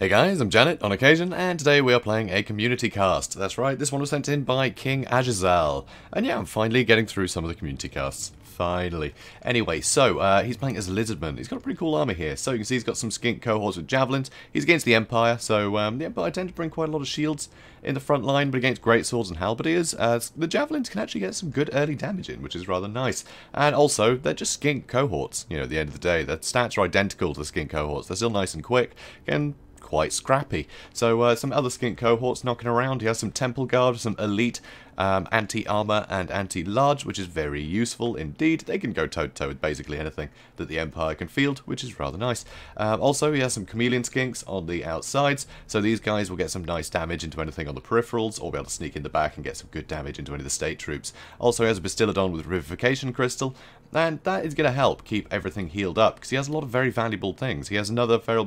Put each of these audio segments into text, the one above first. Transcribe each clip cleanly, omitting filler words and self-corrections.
Hey guys, I'm Janet on occasion, and today we are playing a community cast. That's right, this one was sent in by King Ajizal. And yeah, I'm finally getting through some of the community casts. Finally. Anyway, so, he's playing as Lizardmen. He's got a pretty cool army here. So you can see he's got some skink cohorts with javelins. He's against the Empire, so the Empire tend to bring quite a lot of shields in the front line, but against greatswords and halberdiers, the javelins can actually get some good early damage in, which is rather nice. And also, they're just skink cohorts, you know, at the end of the day. Their stats are identical to the skink cohorts. They're still nice and quick, and quite scrappy. So some other skink cohorts knocking around. He has some temple guard, some elite anti-armor and anti-large, which is very useful indeed. They can go toe-to-toe with basically anything that the Empire can field, which is rather nice. Also, he has some chameleon skinks on the outsides, so these guys will get some nice damage into anything on the peripherals, or be able to sneak in the back and get some good damage into any of the state troops. Also, he has a Bastiladon with Revivification Crystal, and that is going to help keep everything healed up, because he has a lot of very valuable things. He has another Feral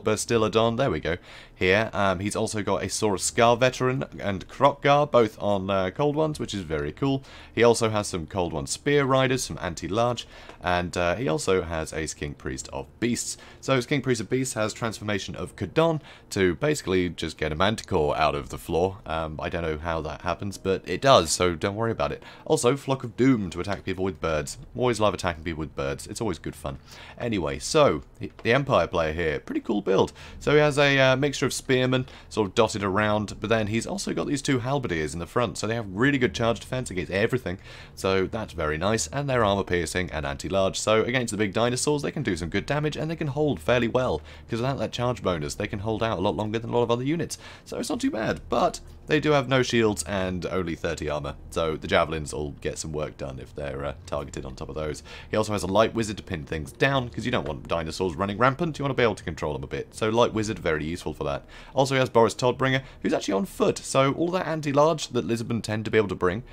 Bastiladon, there we go, here. He's also got a Saurus Scar Veteran and Krokgar, both on Cold Ones, which is very cool. He also has some Cold One Spear Riders, some anti-large, and he also has a Skink Priest of Beasts. So Skink Priest of Beasts has Transformation of Kadon to basically just get a Manticore out of the floor. I don't know how that happens, but it does, so don't worry about it. Also, Flock of Doom to attack people with birds. Always love attacking people with birds. It's always good fun. Anyway, so, the Empire player here, pretty cool build. So he has a mixture of spearmen sort of dotted around, but then he's also got these two halberdiers in the front, so they have really good charge defense against everything. So that's very nice, and they're armor piercing and anti-large. So against the big dinosaurs, they can do some good damage, and they can hold fairly well, because without that charge bonus, they can hold out a lot longer than a lot of other units. So it's not too bad, but they do have no shields and only 30 armor, so the javelins will get some work done if they're targeted on top of those. He also has a light wizard to pin things down, because you don't want dinosaurs running rampant, you want to be able to control them a bit. So light wizard, very useful for that. Also he has Boris Toddbringer, who's actually on foot, so all that anti-large that Lizardmen tend to be able to bring,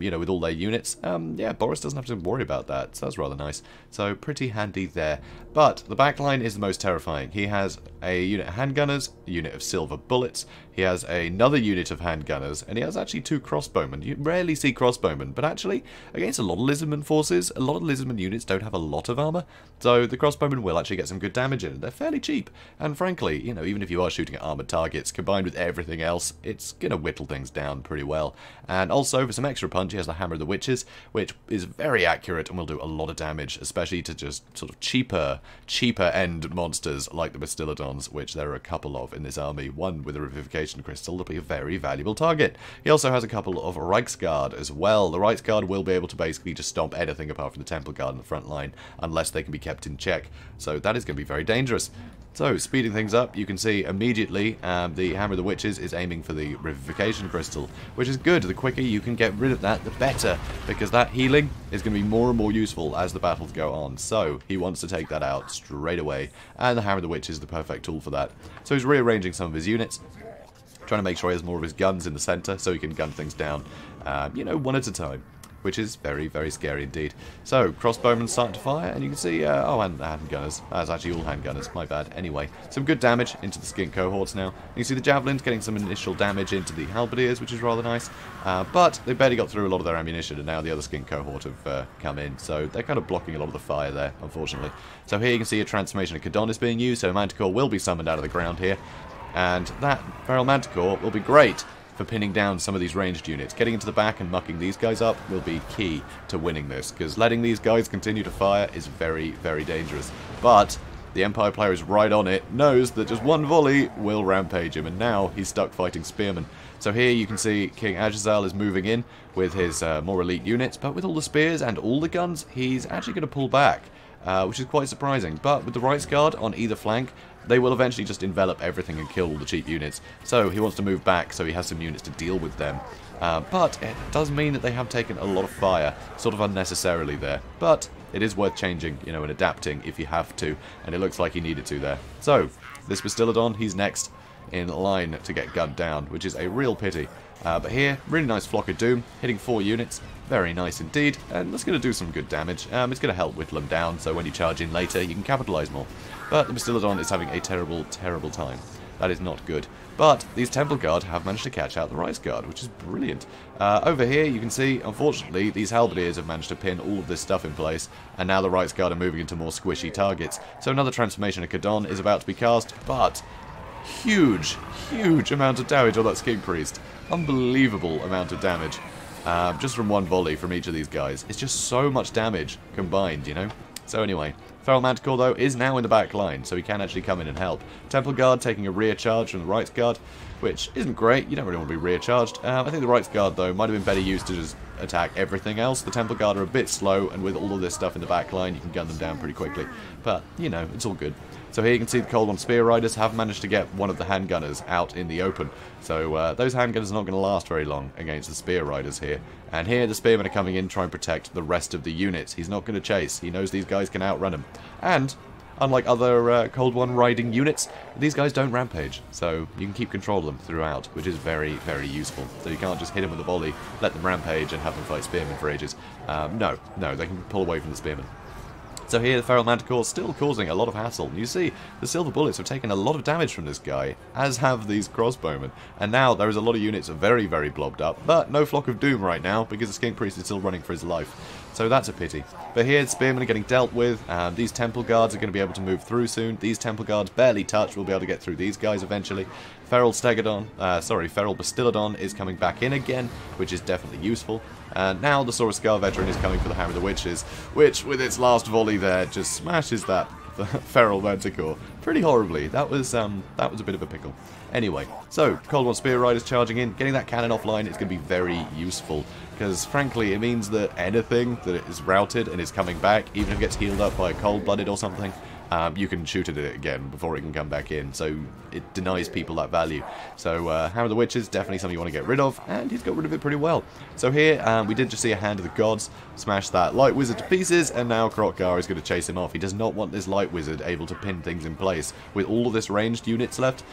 you know, with all their units, yeah, Boris doesn't have to worry about that, so that's rather nice. So pretty handy there. But the backline is the most terrifying. He has a unit of handgunners, a unit of silver bullets, he has another unit of handgunners, and he has actually two crossbowmen. You rarely see crossbowmen, but actually, against a lot of Lizardmen forces, a lot of Lizardmen units don't have a lot of armor, so the crossbowmen will actually get some good damage in. They're fairly cheap, and frankly, you know, even if you are shooting at armored targets, combined with everything else, it's going to whittle things down pretty well. And also, for some extra punch, he has the Hammer of the Witches, which is very accurate and will do a lot of damage, especially to just sort of cheaper end monsters like the Bastiladons, which there are a couple of in this army. One with a Revivification Crystal will be a very valuable target. He also has a couple of Reichsguard as well. The Reichsguard will be able to basically just stomp anything apart from the Temple Guard in the front line, unless they can be kept in check. So that is going to be very dangerous. So, speeding things up, you can see immediately the Hammer of the Witches is aiming for the Revivification Crystal, which is good. The quicker you can get rid of that, the better, because that healing is going to be more and more useful as the battles go on. So, he wants to take that out straight away, and the Hammer of the Witches is the perfect tool for that. So, he's rearranging some of his units, trying to make sure he has more of his guns in the center so he can gun things down, you know, one at a time, which is very, very scary indeed. So, crossbowmen start to fire, and you can see, oh, and handgunners. That's actually all handgunners, my bad. Anyway, some good damage into the skink cohorts now. You can see the javelins getting some initial damage into the halberdiers, which is rather nice. But they barely got through a lot of their ammunition, and now the other skink cohort have come in. So, they're kind of blocking a lot of the fire there, unfortunately. So here you can see a transformation of Kadon is being used, so Manticore will be summoned out of the ground here. And that Feral Manticore will be great for pinning down some of these ranged units. Getting into the back and mucking these guys up will be key to winning this, because letting these guys continue to fire is very, very dangerous. But the Empire player is right on it, knows that just one volley will rampage him, and now he's stuck fighting spearmen. So here you can see King Ajizal is moving in with his more elite units, but with all the spears and all the guns, he's actually going to pull back, which is quite surprising. But with the Reichsguard on either flank, they will eventually just envelop everything and kill all the cheap units. So he wants to move back so he has some units to deal with them. But it does mean that they have taken a lot of fire, sort of unnecessarily there. But it is worth changing, you know, and adapting if you have to. And it looks like he needed to there. So, this Bastiladon, he's next in line to get gunned down, which is a real pity. But here, really nice Flock of Doom, hitting 4 units. Very nice indeed, and that's going to do some good damage. It's going to help whittle them down, so when you charge in later, you can capitalise more. But the Bastiladon is having a terrible, terrible time. That is not good. But these Temple Guard have managed to catch out the Rice Guard, which is brilliant. Over here, you can see, unfortunately, these Halberdiers have managed to pin all of this stuff in place, and now the Rice Guard are moving into more squishy targets. So another transformation of Kadon is about to be cast, but huge amount of damage on that Skink Priest. Unbelievable amount of damage. Just from one volley from each of these guys. It's just so much damage combined, you know? So anyway, Feral Manticore, though, is now in the back line, so he can actually come in and help. Temple Guard taking a rear charge from the Rights Guard, which isn't great. You don't really want to be rear charged. I think the Rights Guard, though, might have been better used to just attack everything else. The Temple Guard are a bit slow, and with all of this stuff in the back line, you can gun them down pretty quickly. But, you know, it's all good. So here you can see the Cold One Spear Riders have managed to get one of the handgunners out in the open. So those handgunners are not going to last very long against the Spear Riders here. And here the Spearmen are coming in to try and protect the rest of the units. He's not going to chase. He knows these guys can outrun him. And unlike other Cold One riding units, these guys don't rampage. So you can keep control of them throughout, which is very, very useful. So you can't just hit them with a volley, let them rampage and have them fight Spearmen for ages. No, they can pull away from the Spearmen. So here the Feral Manticore still causing a lot of hassle. You see, the Silver Bullets have taken a lot of damage from this guy, as have these crossbowmen. And now there is a lot of units very, very blobbed up, but no Flock of Doom right now, because the Skink Priest is still running for his life. So that's a pity. But here, Spearmen are getting dealt with. These Temple Guards are going to be able to move through soon. These Temple Guards barely touch. We'll be able to get through these guys eventually. Feral Bastillodon is coming back in again, which is definitely useful. And now the Saurus Scar Veteran is coming for the Hammer of the Witches, which, with its last volley there, just smashes that Feral Manticore pretty horribly. That was a bit of a pickle. Anyway, so Cold One Spear Riders charging in, getting that cannon offline is going to be very useful, because frankly it means that anything that is routed and is coming back, even if it gets healed up by a cold-blooded or something, you can shoot at it again before it can come back in, so it denies people that value. So Hammer of the Witches, definitely something you want to get rid of, and he's got rid of it pretty well. So here, we did just see a Hand of the Gods smash that Light Wizard to pieces, and now Krokgar is going to chase him off. He does not want this Light Wizard able to pin things in place. With all of this ranged units left,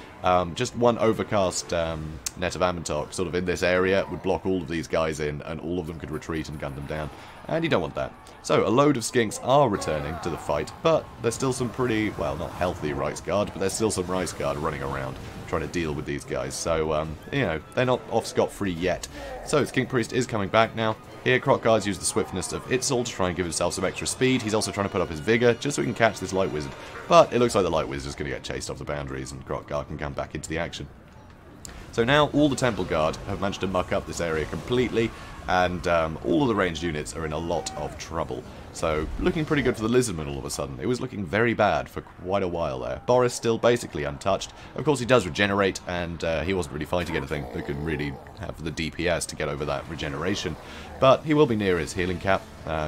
just one overcast Net of Amantok sort of in this area would block all of these guys in, and all of them could retreat and gun them down. And you don't want that. So a load of skinks are returning to the fight, but there's still some pretty, well, not healthy Rice Guard, but there's still some Rice Guard running around trying to deal with these guys. So, you know, they're not off scot-free yet. So Skink Priest is coming back now. Here, Krokgar's used the swiftness of Ajizal to try and give himself some extra speed. He's also trying to put up his vigor, just so he can catch this Light Wizard. But it looks like the Light Wizard is going to get chased off the boundaries, and Krokgar can come back into the action. So now all the Temple Guard have managed to muck up this area completely, and all of the ranged units are in a lot of trouble. So looking pretty good for the Lizardmen all of a sudden. It was looking very bad for quite a while there. Boris still basically untouched. Of course he does regenerate, and he wasn't really fighting anything that could really have the DPS to get over that regeneration. But he will be near his healing cap,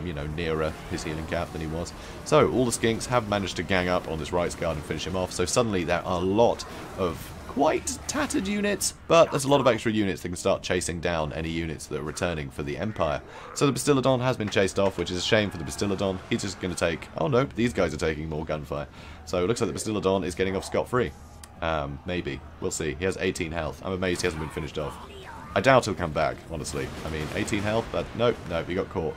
you know, nearer his healing cap than he was. So all the skinks have managed to gang up on this Rights Guard and finish him off. So suddenly there are a lot of quite tattered units, but there's a lot of extra units that can start chasing down any units that are returning for the Empire. So the Bastillodon has been chased off, which is a shame for the Bastillodon. He's just going to take... Oh no, these guys are taking more gunfire. So it looks like the Bastillodon is getting off scot-free. Maybe. We'll see. He has 18 health. I'm amazed he hasn't been finished off. I doubt he'll come back, honestly. I mean, 18 health, but nope, he got caught.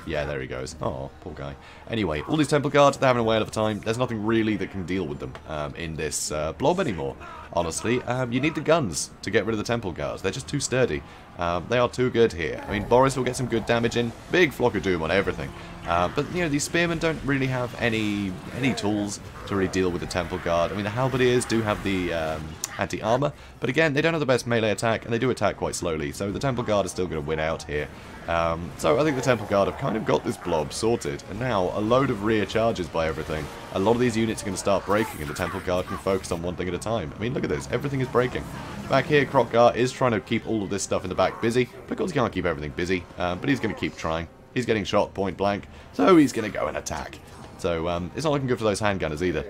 Yeah, there he goes. Oh, poor guy. Anyway, all these Temple Guards, they're having a whale of a time. There's nothing really that can deal with them in this blob anymore, honestly. You need the guns to get rid of the Temple Guards. They're just too sturdy. They are too good here. I mean, Boris will get some good damage in. Big Flock of Doom on everything. But, you know, these Spearmen don't really have any tools to really deal with the Temple Guard. I mean, the Halberdiers do have the anti-armor, but again, they don't have the best melee attack, and they do attack quite slowly, so the Temple Guard is still going to win out here. So I think the Temple Guard have kind of got this blob sorted, and now a load of rear charges by everything. A lot of these units are going to start breaking, and the Temple Guard can focus on one thing at a time. I mean, look at this. Everything is breaking. Back here, Krokgar is trying to keep all of this stuff in the back busy, because he can't keep everything busy, but he's going to keep trying. He's getting shot point blank, so he's going to go and attack. So it's not looking good for those handgunners either.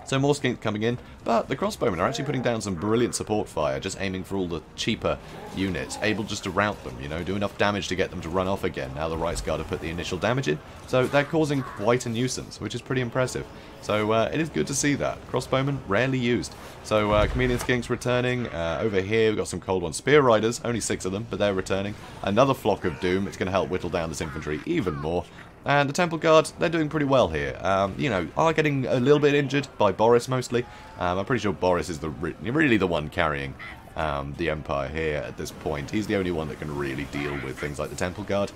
So more skinks coming in, but the crossbowmen are actually putting down some brilliant support fire, just aiming for all the cheaper units, able just to rout them, you know, do enough damage to get them to run off again. Now the Rights Guard have put the initial damage in, so they're causing quite a nuisance, which is pretty impressive. So it is good to see that. Crossbowmen, rarely used. So Chameleon Skinks returning. Over here we've got some Cold One Spear Riders, only 6 of them, but they're returning. Another Flock of Doom, it's going to help whittle down this infantry even more. And the Temple Guard, they're doing pretty well here. You know, are getting a little bit injured by Boris mostly. I'm pretty sure Boris is really the one carrying the Empire here at this point. He's the only one that can really deal with things like the Temple Guard.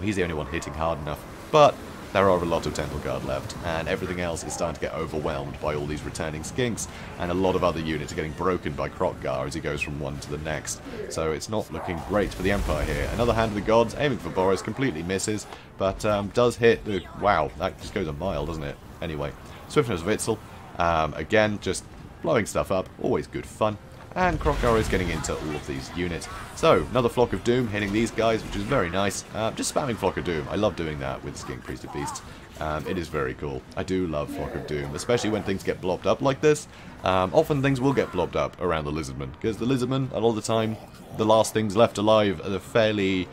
He's the only one hitting hard enough. But there are a lot of Temple Guard left, and everything else is starting to get overwhelmed by all these returning skinks, and a lot of other units are getting broken by Krokgar as he goes from one to the next. So it's not looking great for the Empire here. Another Hand of the Gods, aiming for Boris, completely misses, but does hit the... Wow, that just goes a mile, doesn't it? Anyway, Swiftness of Itzel, again, just blowing stuff up, always good fun. And Krokgar is getting into all of these units. So, another Flock of Doom hitting these guys, which is very nice. Just spamming Flock of Doom. I love doing that with Skink Priested Beasts. It is very cool. I do love Flock of Doom, especially when things get blobbed up like this. Often things will get blobbed up around the Lizardmen, because the Lizardmen, a lot of the time, the last things left alive are the fairly...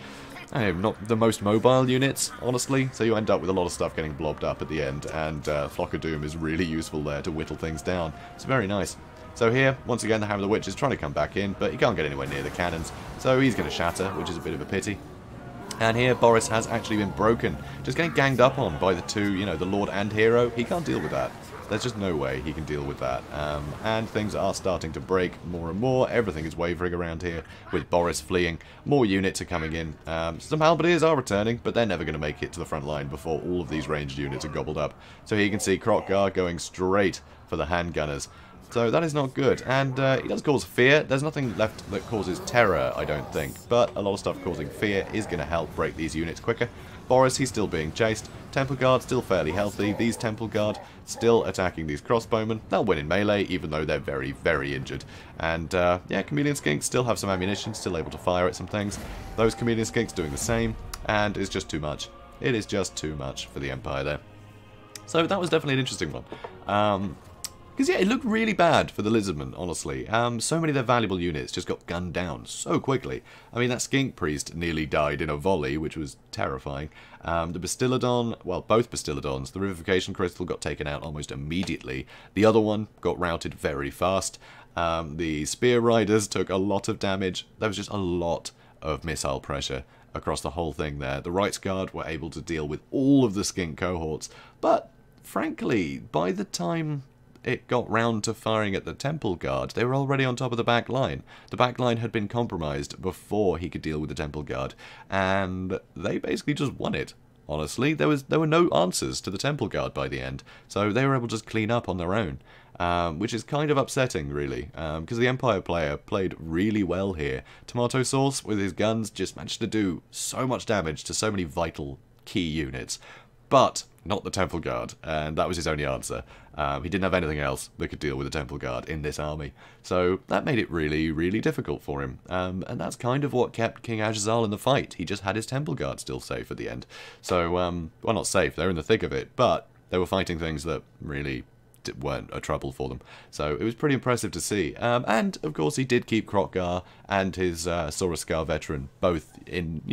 I don't know, not the most mobile units, honestly, so you end up with a lot of stuff getting blobbed up at the end, and Flock of Doom is really useful there to whittle things down. It's very nice. So here, once again, the Hammer of the Witch is trying to come back in, but he can't get anywhere near the cannons, so he's going to shatter, which is a bit of a pity. And here, Boris has actually been broken, just getting ganged up on by the two, you know, the Lord and Hero. He can't deal with that. There's just no way he can deal with that. And things are starting to break more and more. Everything is wavering around here, with Boris fleeing. More units are coming in. Some Halberdiers are returning, but they're never going to make it to the front line before all of these ranged units are gobbled up. So here you can see Krokgar going straight for the handgunners. So that is not good, and he does cause fear. There's nothing left that causes terror, I don't think, but a lot of stuff causing fear is going to help break these units quicker. Boris, he's still being chased. Temple Guard still fairly healthy. These Temple Guard still attacking these crossbowmen. They'll win in melee, even though they're very, very injured. And, yeah, Chameleon Skinks still have some ammunition, still able to fire at some things. Those Chameleon Skinks doing the same, and it's just too much. It is just too much for the Empire there. So that was definitely an interesting one. Because, yeah, it looked really bad for the Lizardmen, honestly. So many of their valuable units just got gunned down so quickly. I mean, that Skink Priest nearly died in a volley, which was terrifying. The Bastillodon, well, both Bastillodons, the Revivification Crystal got taken out almost immediately. The other one got routed very fast. The Spear Riders took a lot of damage. There was just a lot of missile pressure across the whole thing there. The Rights Guard were able to deal with all of the Skink cohorts. But, frankly, by the time it got round to firing at the Temple Guard, they were already on top of the back line. The back line had been compromised before he could deal with the Temple Guard, and they basically just won it. Honestly, there were no answers to the Temple Guard by the end, so they were able to just clean up on their own, which is kind of upsetting, really, because the Empire player played really well here. Tomato Sauce, with his guns, just managed to do so much damage to so many vital key units, but not the Temple Guard, and that was his only answer. He didn't have anything else that could deal with the Temple Guard in this army, so that made it really, really difficult for him, and that's kind of what kept King Ajizal in the fight. He just had his Temple Guard still safe at the end. So, well, not safe, they're in the thick of it, but they were fighting things that really weren't a trouble for them. So it was pretty impressive to see. And of course he did keep Krokgar and his Sauruscar veteran both in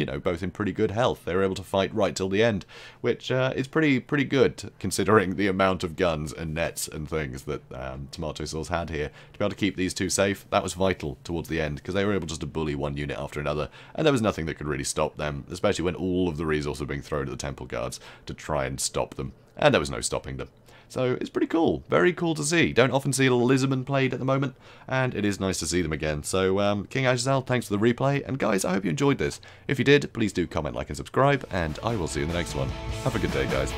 pretty good health. They were able to fight right till the end, which is pretty good considering the amount of guns and nets and things that Tomato Sauce had here. To be able to keep these two safe, that was vital towards the end, because they were able just to bully one unit after another, and there was nothing that could really stop them, especially when all of the resources were being thrown at the Temple Guards to try and stop them, and there was no stopping them. So it's pretty cool. Very cool to see. Don't often see a little Lizardmen played at the moment, and it is nice to see them again. So, King Ajizal, thanks for the replay, and guys, I hope you enjoyed this. If you did, please do comment, like, and subscribe, and I will see you in the next one. Have a good day, guys.